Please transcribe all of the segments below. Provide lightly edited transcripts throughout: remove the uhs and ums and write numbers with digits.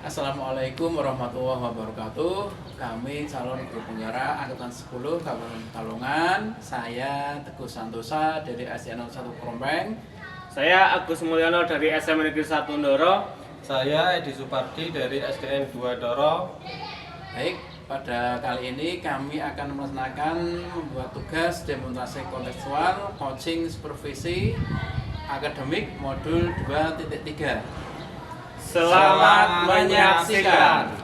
Assalamualaikum warahmatullahi wabarakatuh. Kami calon guru penjara angkatan 10 Kabupaten Pekalongan. Saya Teguh Santosa dari SDN 01 Krombeng. Saya Agus Mulyono dari SMA Negeri 1 Ndoro. Saya Edi Supardi dari SDN 2 Doro. Baik, pada kali ini kami akan melaksanakan membuat tugas demonstrasi kontekstual coaching supervisi akademik modul 2.3. Selamat menyaksikan.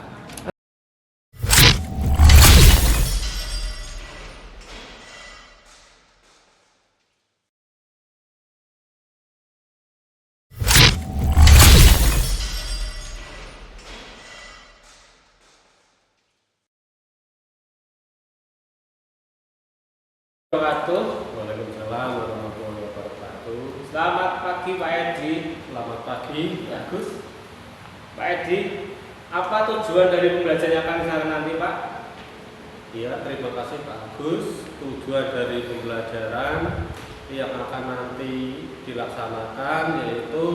Waalaikumsalam warahmatullahi wabarakatuh. Selamat pagi Pak Edi. Selamat pagi, Agus. Pak Edi, apa tujuan dari pembelajaran kami hari nanti Pak? Ya, terima kasih Pak Agus. Tujuan dari pembelajaran yang akan nanti dilaksanakan yaitu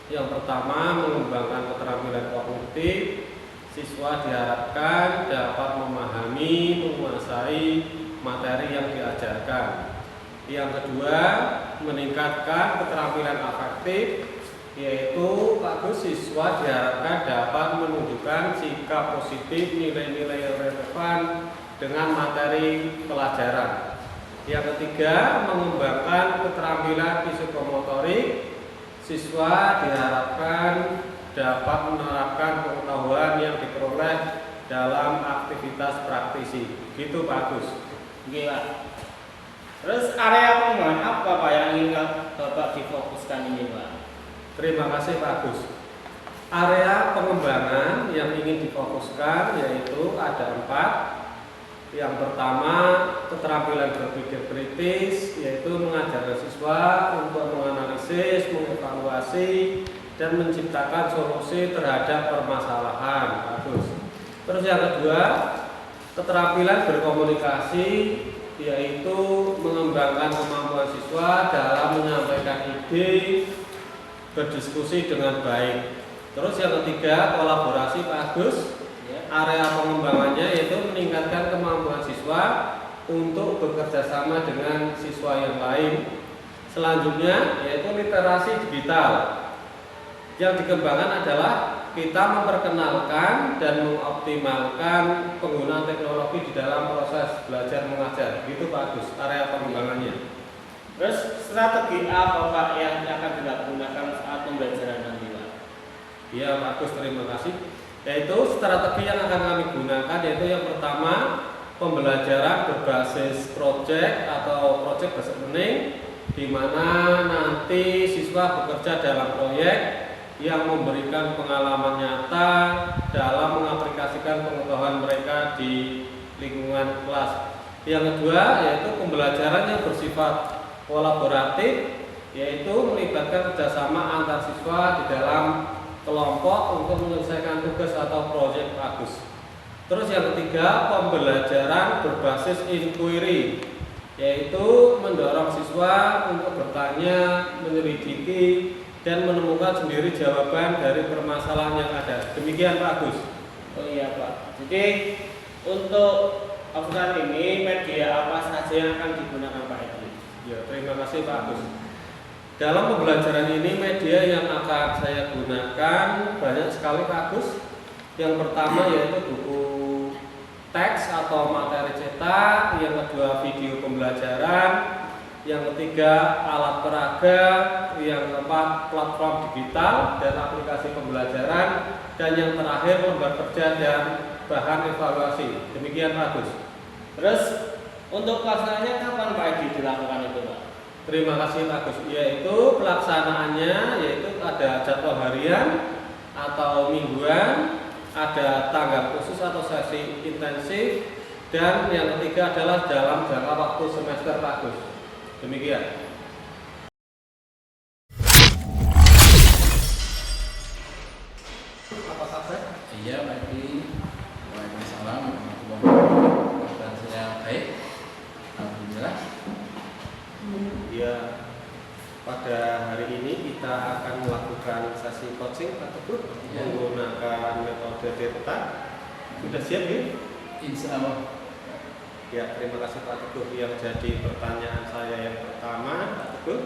yang pertama mengembangkan keterampilan kognitif. Siswa diharapkan dapat memahami, menguasai materi yang diajarkan. Yang kedua, meningkatkan keterampilan afektif, yaitu bagus siswa diharapkan dapat menunjukkan sikap positif, nilai-nilai yang relevan dengan materi pelajaran. Yang ketiga, mengembangkan keterampilan psikomotorik, siswa diharapkan dapat menerapkan pengetahuan yang diperoleh dalam aktivitas praktisi. Gitu bagus. Oke Pak. Terus area pengembangan apa Pak yang ingin Bapak difokuskan ini Pak? Terima kasih Pak Agus. Area pengembangan yang ingin difokuskan yaitu ada 4. Yang pertama, keterampilan berpikir kritis, yaitu mengajarkan siswa untuk menganalisis, mengevaluasi, dan menciptakan solusi terhadap permasalahan. Bagus. Terus yang kedua, keterampilan berkomunikasi, yaitu mengembangkan kemampuan siswa dalam menyampaikan ide, berdiskusi dengan baik. Terus yang ketiga, kolaborasi Pak Agus. Area pengembangannya yaitu meningkatkan kemampuan siswa untuk bekerja sama dengan siswa yang lain. Selanjutnya yaitu literasi digital. Yang dikembangkan adalah kita memperkenalkan dan mengoptimalkan penggunaan teknologi di dalam proses belajar mengajar. Gitu Pak Agus, area pengembangannya. Terus strategi apa Pak yang akan digunakan saat pembelajaran nanti Pak? Ya Pak Agus, terima kasih. Yaitu strategi yang akan kami gunakan yaitu yang pertama, pembelajaran berbasis project atau project based learning, di mana nanti siswa bekerja dalam proyek yang memberikan pengalaman nyata dalam mengaplikasikan pengetahuan mereka di lingkungan kelas. Yang kedua yaitu pembelajaran yang bersifat kolaboratif, yaitu melibatkan kerjasama antar siswa di dalam kelompok untuk menyelesaikan tugas atau proyek bagus. Terus yang ketiga, pembelajaran berbasis inquiry, yaitu mendorong siswa untuk bertanya, menyelidiki, dan menemukan sendiri jawaban dari permasalahan yang ada. Demikian Pak Agus. Oh iya Pak. Jadi untuk obrolan ini media apa saja yang akan digunakan Pak Edi? Ya, terima kasih Pak Agus. Dalam pembelajaran ini media yang akan saya gunakan banyak sekali Pak Agus. Yang pertama yaitu buku teks atau materi cetak, yang kedua video pembelajaran, yang ketiga alat peraga, yang keempat platform digital dan aplikasi pembelajaran, dan yang terakhir lembar kerja dan bahan evaluasi. Demikian Pak Agus. Terus untuk pelaksanaannya kapan Pak Edi dilakukan itu Pak? Terima kasih Pak Agus. Yaitu pelaksanaannya yaitu ada jadwal harian atau mingguan, ada tanggal khusus atau sesi intensif, dan yang ketiga adalah dalam jangka waktu semester Pak Agus. Demikian. Apa saja? Iya, Pak Edi. Waalaikumsalam warahmatullahi wabarakatuh. Kabar saya baik. Alhamdulillah. Ya, pada hari ini kita akan melakukan sesi coaching Pak Teguh Ya. menggunakan menggunakan metode delta. Sudah siap ya? Insya Allah. Ya, terima kasih Pak Teguh. Yang jadi pertanyaan saya yang pertama, Pak Teguh,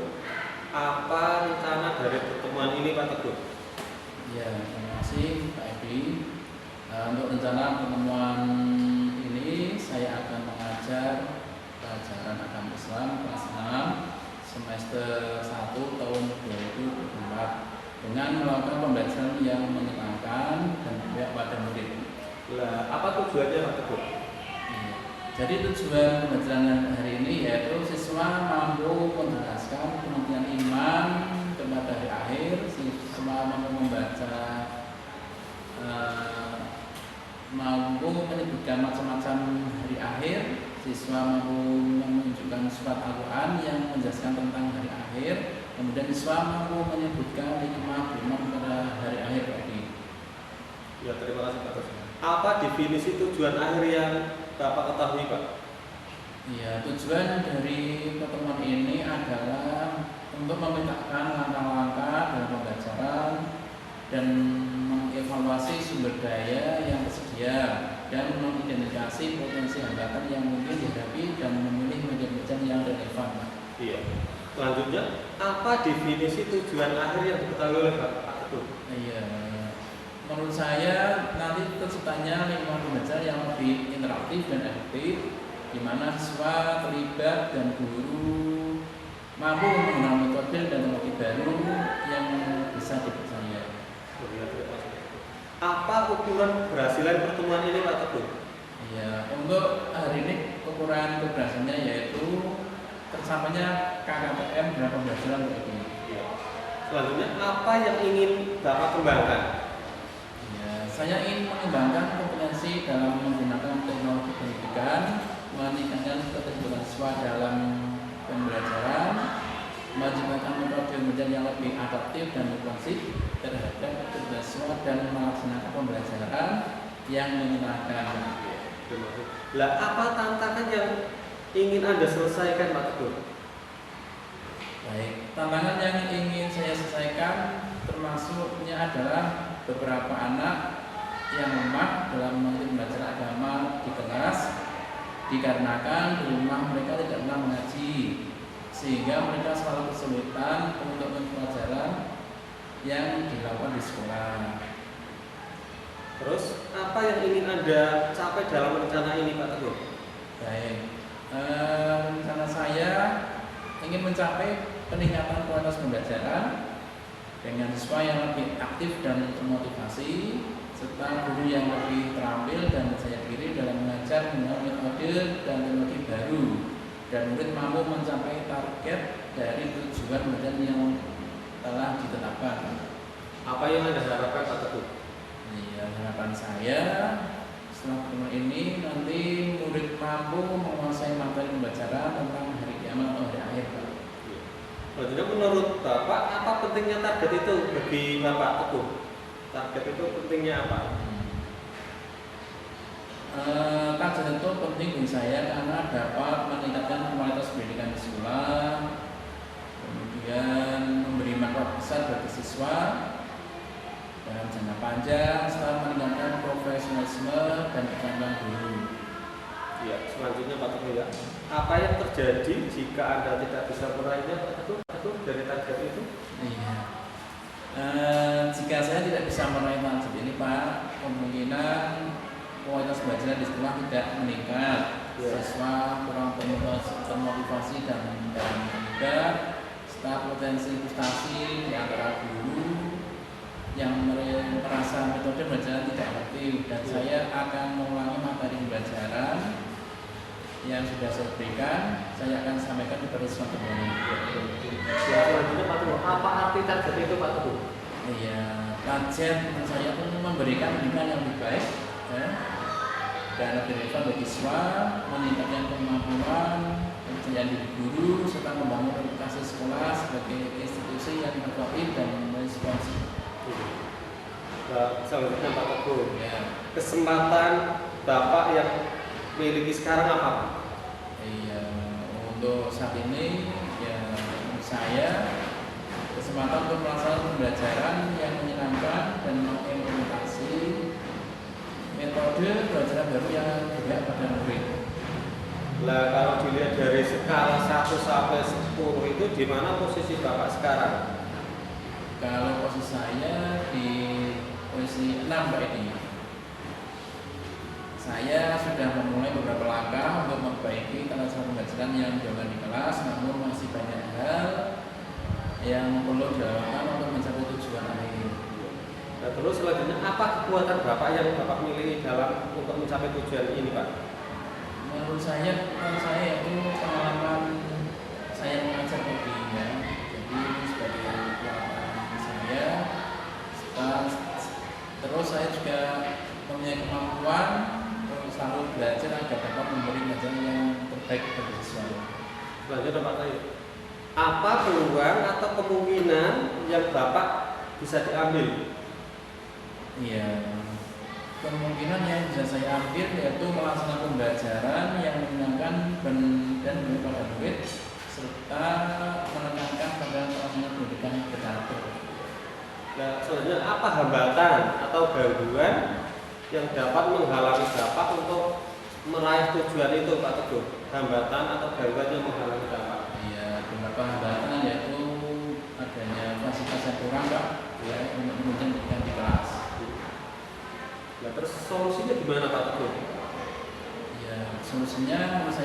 apa rencana dari pertemuan ini Pak Teguh? Ya, terima kasih Pak Edi. Untuk rencana pertemuan ini saya akan mengajar pelajaran agama Islam kelas 6 semester 1 tahun 2024 dengan melakukan pembelajaran yang menyenangkan dan berpihak pada murid. Lah, apa tujuannya Pak Teguh? Iya. Jadi tujuan pembelajaran hari ini yaitu siswa mampu menjelaskan pengertian iman kepada hari akhir, siswa mampu membaca, mampu menyebutkan macam-macam hari akhir, siswa mampu menunjukkan surat Al-Quran yang menjelaskan tentang hari akhir, kemudian siswa mampu menyebutkan nikmat iman pada hari akhir tadi. Ya, terima kasih Pak Teguh. Apa definisi tujuan akhir yang Bapak ketahui Pak? Ya, tujuan dari pertemuan ini adalah untuk memetakan langkah-langkah dalam pembelajaran dan mengevaluasi sumber daya yang tersedia dan mengidentifikasi potensi hambatan yang mungkin dihadapi dan memilih media-media yang relevan. Iya. Selanjutnya, apa definisi tujuan akhir yang diketahui oleh Pak Teguh? Iya, menurut saya nanti terciptanya lingkungan pembelajaran yang lebih interaktif dan efektif, di mana siswa terlibat dan guru mampu menggunakan metode dan teknologi baru yang bisa dipercaya. Apa ukuran keberhasilan pertemuan ini Pak Teguh? Ya, untuk hari ini ukuran keberhasilannya yaitu tercapainya KKPM dalam pembelajaran ini. Selanjutnya, apa yang ingin Bapak kembangkan? Ya, saya ingin mengembangkan kompetensi dalam menggunakan teknologi pendidikan, meningkatkan keterlibatan siswa dalam pembelajaran, menciptakan metode pembelajaran yang lebih adaptif dan responsif terhadap keterlibatan siswa dan melaksanakan pembelajaran yang menyenangkan. Lah, apa tantangan yang ingin Anda selesaikan Pak Teguh? Baik, tantangan yang ingin saya selesaikan termasuknya adalah beberapa anak yang lemah dalam mengikuti pembelajaran agama di kelas dikarenakan di rumah mereka tidak pernah mengaji, sehingga mereka selalu kesulitan untuk mengikuti pelajaran yang dilakukan di sekolah. Terus, apa yang ingin Anda capai dalam rencana ini Pak Teguh? Baik, rencana saya ingin mencapai peningkatan kualitas pembelajaran dengan siswa yang lebih aktif dan termotivasi, serta guru yang lebih terampil dan percaya diri dalam mengajar menggunakan metode dan teknologi baru, dan murid mampu mencapai target dari tujuan pembelajaran yang telah ditetapkan. Apa yang Anda harapkan Pak Teguh? Ya, harapan saya setelah pertemuan ini nanti murid mampu menguasai materi pembelajaran tentang hari kiamat atau hari akhir. Selanjutnya, menurut Bapak, apa pentingnya target itu bagi Bapak Teguh? Target itu pentingnya apa? Target itu penting bagi saya karena dapat meningkatkan kualitas pendidikan di sekolah, kemudian memberi manfaat besar bagi siswa dalam jangka panjang, serta meningkatkan profesionalisme dan keterampilan guru. Ya, selanjutnya Pak Teguh ya. Apa yang terjadi jika Anda tidak bisa meraihnya Pak Teguh dari target itu? Iya. Jika saya tidak bisa meraih target ini Pak, kemungkinan kualitas belajar di sekolah tidak meningkat. Ya. Siswa kurang termotivasi dan terlibat, serta potensi frustasi di antara guru yang merasa metode belajar tidak efektif, dan saya akan mengulangi materi pembelajaran yang sudah saya berikan, saya akan sampaikan kepada siswa kembali. Ya, selanjutnya Pak Teguh, apa arti target itu Pak Teguh? Iya, target menurut saya itu memberikan pendidikan yang lebih baik ya, dan lebih relevan bagi siswa, meningkatkan kemampuan kepercayaan diri guru, serta membangun reputasi sekolah sebagai institusi yang inovatif dan responsif. Nah, selanjutnya Pak Teguh, Ya. kesempatan Bapak yang miliki sekarang apa? Iya, untuk saat ini ya menurut saya kesempatan untuk melaksanakan pembelajaran yang menyenangkan dan mengimplementasi baru yang berpihak pada murid. Lah kalau dilihat dari skala 1 sampai 10 itu di mana posisi Bapak sekarang? Kalau posisi saya di posisi 6 Pak Edi. Saya sudah memulai beberapa langkah untuk memperbaiki tata cara pembelajaran yang dilakukan di kelas, namun masih banyak hal yang perlu dilakukan untuk mencapai tujuan akhir. Nah, terus selanjutnya apa kekuatan Bapak yang Bapak miliki dalam untuk mencapai tujuan ini, Pak? Menurut saya itu pengalaman saya mengajar Edi ya. Jadi sebagai kekuatan saya, terus saya juga mempunyai kemampuan selalu belajar agar dapat memberi pelajaran yang terbaik bagi siswa. Selanjutnya Pak tanya, apa peluang atau kemungkinan yang Bapak bisa diambil? Iya, kemungkinan yang bisa saya ambil yaitu melaksanakan pembelajaran yang menyenangkan dan pada murid serta menekankan pada pelaksanaan pendidikan teratur. Nah, selanjutnya apa hambatan atau gangguan yang dapat menghalangi Bapak untuk meraih tujuan itu, Pak Teguh? Hambatan atau gangguan yang menghalangi Bapak? Iya, beberapa hambatan yaitu adanya fasilitas yang kurang Pak, ya, untuk kemudian pendidikan di kelas. Nah, terus solusinya gimana Pak Teguh? Ya, solusinya menurut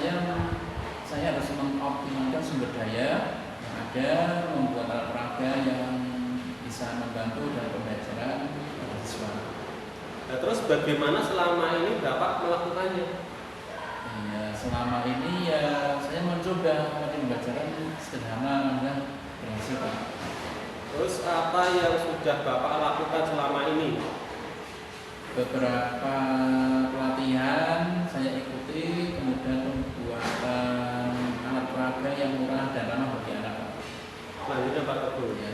saya harus mengoptimalkan sumber daya yang ada, membuat alat peraga yang bisa membantu dalam pembelajaran siswa. Nah, terus bagaimana selama ini Bapak melakukannya? Ya, selama ini ya saya mencoba pembelajaran sederhana dan berhasil Pak. Terus apa yang sudah Bapak lakukan selama ini? Beberapa pelatihan saya ikuti, kemudian pembuatan alat peraga yang murah dan ramah bagi anak. Selanjutnya Pak Teguh, Ya.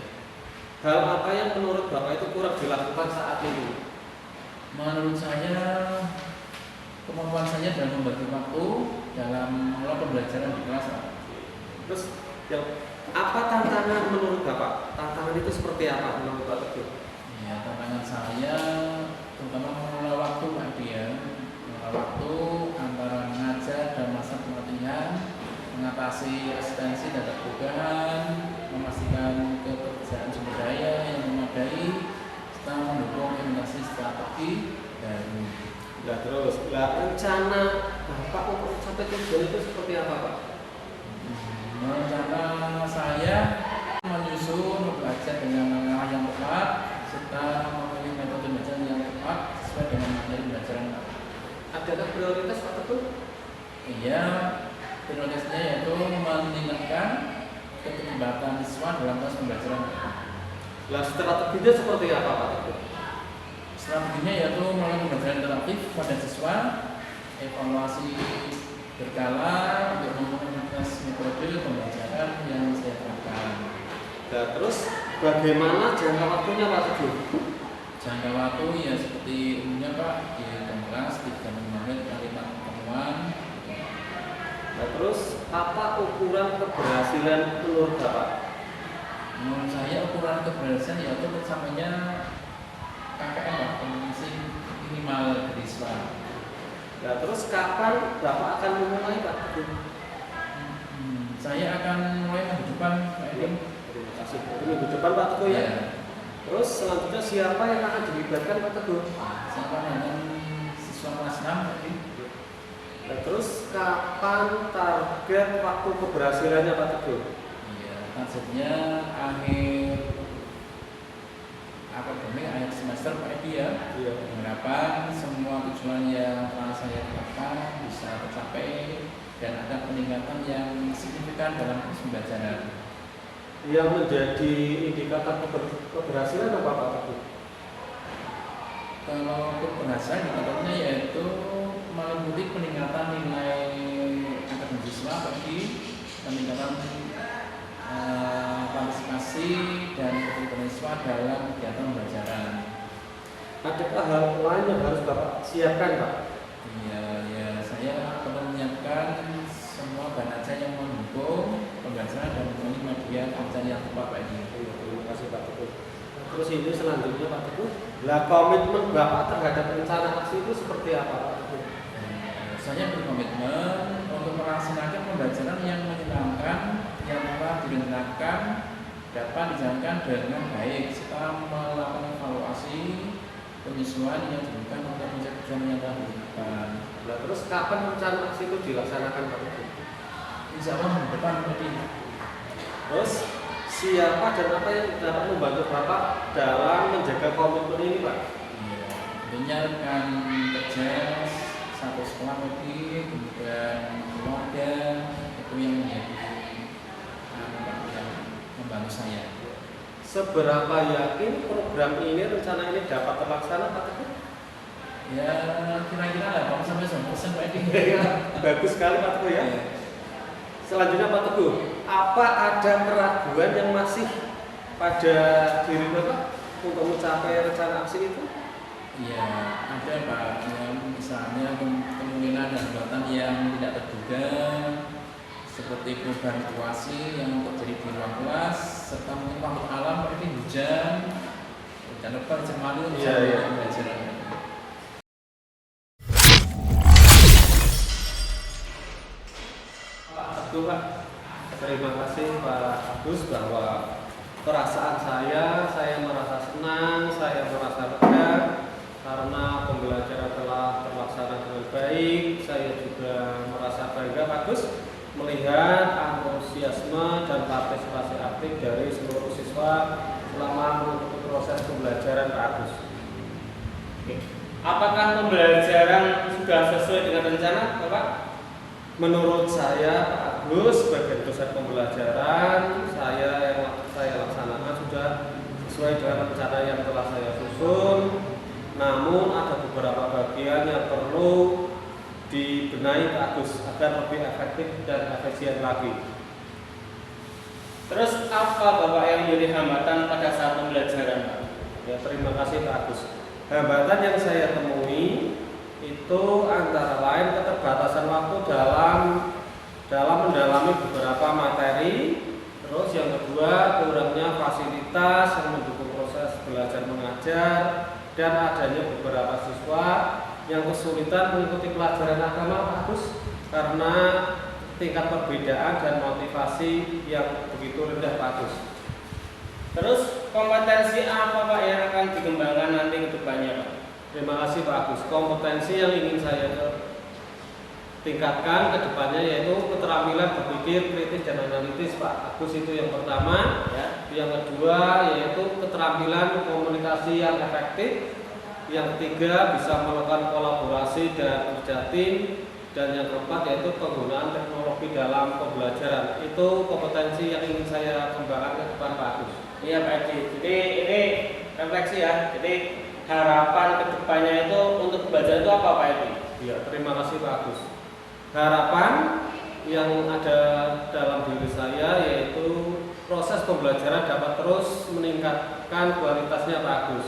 hal apa yang menurut Bapak itu kurang dilakukan saat ini? Menurut saya kemampuan saya dalam membagi waktu dalam mengelola pembelajaran di kelas Pak. Terus yang apa tantangan menurut Bapak? Tantangan itu seperti apa menurut Pak Teguh? Ya, tantangan saya terutama mengelola waktu Pak dia, mengelola waktu antara mengajar dan masa pelatihan, mengatasi asistensi dan kebutuhan, memastikan ketersediaan sumber daya yang memadai, serta mendukung inovasi strategi baru. Nah, terus rencana Bapak untuk mencapai tujuan itu seperti apa Pak? Rencana saya menyusun belajar dengan arah yang tepat serta memilih metode belajar yang tepat sesuai dengan materi pembelajaran. Adakah prioritas Pak Teguh? Iya, prioritasnya yaitu meningkatkan keterlibatan siswa dalam proses pembelajaran. Nah, strateginya seperti apa Pak Teguh? Strateginya yaitu melalui pembelajaran interaktif pada siswa, evaluasi berkala untuk mengumpulkan metode pembelajaran yang saya terapkan. Nah, terus bagaimana jangka waktunya Pak Teguh? Jangka waktu ya seperti umumnya Pak, di kelas 35 menit kali 4 pertemuan. Nah, terus apa ukuran keberhasilan menurut Bapak? Menurut saya ukuran keberhasilan yaitu tercapainya KKM Pak, kompetensi minimal dari siswa. Nah, terus kapan Bapak akan memulai Pak Teguh? Saya akan mulai minggu depan Pak Edi. Terima kasih. Minggu depan Pak Teguh ya. Ya. Terus selanjutnya siapa yang akan dilibatkan Pak Teguh? Saya akan dengan siswa kelas 6 Pak Edi. Nah, terus kapan target waktu keberhasilannya Pak Teguh? Iya, targetnya akhir akademik, akhir semester Pak Edi ya. Iya. Harapan semua tujuan yang telah saya tetapkan bisa tercapai dan ada peningkatan yang signifikan dalam proses pembelajaran. Yang menjadi indikator keberhasilan apa Pak Teguh? Kalau keberhasilan indikatornya yaitu meliputi peningkatan nilai akademik siswa bagi peningkatan partisipasi dan keterlibatan siswa dalam kegiatan pembelajaran. Adakah hal lain yang harus Bapak siapkan Pak? Ya, saya perlu menyiapkan semua bahan ajar yang mendukung pembelajaran dan memilih media pembelajaran yang tepat Pak Edi. Terima kasih Pak Teguh. Terus ini selanjutnya Pak Teguh, lah komitmen Bapak terhadap rencana aksi itu seperti apa Pak Teguh? saya berkomitmen untuk melaksanakan pembelajaran yang menyenangkan yang telah direncanakan dapat dijalankan dengan baik serta melakukan evaluasi penyesuaian yang dilakukan untuk mencapai tujuan yang telah ditetapkan. Nah, terus kapan rencana aksi itu dilaksanakan Pak? Insya Allah minggu depan nanti. Terus siapa dan apa yang dapat membantu Bapak dalam menjaga komitmen ini Pak? Iya, tentunya rekan kerja satu sekolah tadi, kemudian keluarga itu yang menjadi yang membantu saya. Seberapa yakin program ini, rencana ini dapat terlaksana Pak Teguh? Ya kira-kira 8-9% Pak Edi. Bagus sekali Pak Teguh ya. Iya. Selanjutnya Pak Teguh, apa ada keraguan yang masih pada diri Bapak untuk mencapai rencana aksi itu? Iya, ada Pak. Ya, misalnya kemungkinan hambatan yang tidak terduga seperti perubahan situasi yang terjadi di ruang kelas serta mungkin faktor alam seperti hujan dan lebat cemali Iya. pembelajaran. Pak Teguh Pak, terima kasih Pak Agus bahwa perasaan saya merasa senang, saya merasa lega karena pembelajaran telah terlaksana dengan baik. Saya juga merasa bangga Pak Agus melihat antusiasme dan partisipasi aktif dari seluruh siswa selama mengikuti proses pembelajaran Pak Agus. Oke. Apakah pembelajaran sudah sesuai dengan rencana Bapak? Menurut saya Pak Agus sebagai dosen pembelajaran, yang saya laksanakan sudah sesuai dengan rencana yang telah saya susun. Namun ada beberapa bagian yang perlu dibenahi Pak Agus agar lebih efektif dan efisien lagi. Terus apa Bapak yang menjadi hambatan pada saat pembelajaran Pak? Ya, terima kasih Pak Agus. Hambatan yang saya temui itu antara lain keterbatasan waktu dalam mendalami beberapa materi. Terus yang kedua, kurangnya fasilitas yang mendukung proses belajar mengajar dan adanya beberapa siswa yang kesulitan mengikuti pelajaran agama Pak Agus karena tingkat perbedaan dan motivasi yang begitu rendah Pak Agus. Terus kompetensi apa Pak yang akan dikembangkan nanti ke depannya Pak? Terima kasih Pak Agus. Kompetensi yang ingin saya tingkatkan ke depannya yaitu keterampilan berpikir kritis dan analitis Pak Agus, itu yang pertama ya. Yang kedua yaitu keterampilan komunikasi yang efektif. Yang ketiga bisa melakukan kolaborasi dan kerja tim. Dan yang keempat yaitu penggunaan teknologi dalam pembelajaran. Itu kompetensi yang ingin saya kembangkan ke depan Pak Agus. Iya Pak Edi. Jadi ini refleksi ya. Jadi harapan kedepannya itu untuk pembelajaran itu apa Pak Edi? Ya, terima kasih Pak Agus. Harapan yang ada dalam diri saya yaitu proses pembelajaran dapat terus meningkatkan kualitasnya Pak Agus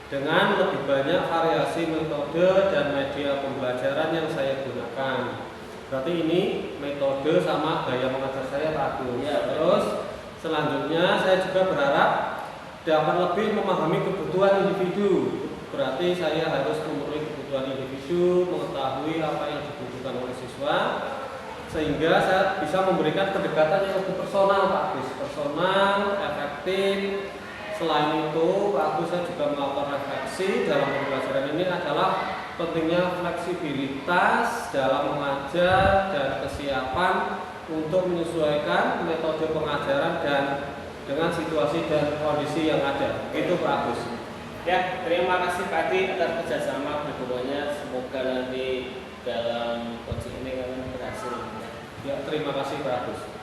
dengan lebih banyak variasi metode dan media pembelajaran yang saya gunakan. Berarti ini metode sama gaya mengajar saya Pak Agus. Ya, terus selanjutnya saya juga berharap dapat lebih memahami kebutuhan individu. Berarti saya harus memenuhi kebutuhan individu, mengetahui apa yang dibutuhkan oleh siswa, sehingga saya bisa memberikan pendekatan yang lebih personal Pak Agus, personal, efektif. Selain itu Pak Agus, saya juga melakukan refleksi dalam pembelajaran ini adalah pentingnya fleksibilitas dalam mengajar dan kesiapan untuk menyesuaikan metode pengajaran dan dengan situasi dan kondisi yang ada. Itu Pak Agus. Ya, terima kasih Pak Edi atas kerjasama berduanya. Semoga nanti dalam coaching ini kalian berhasil. Ya, terima kasih Pak Agus.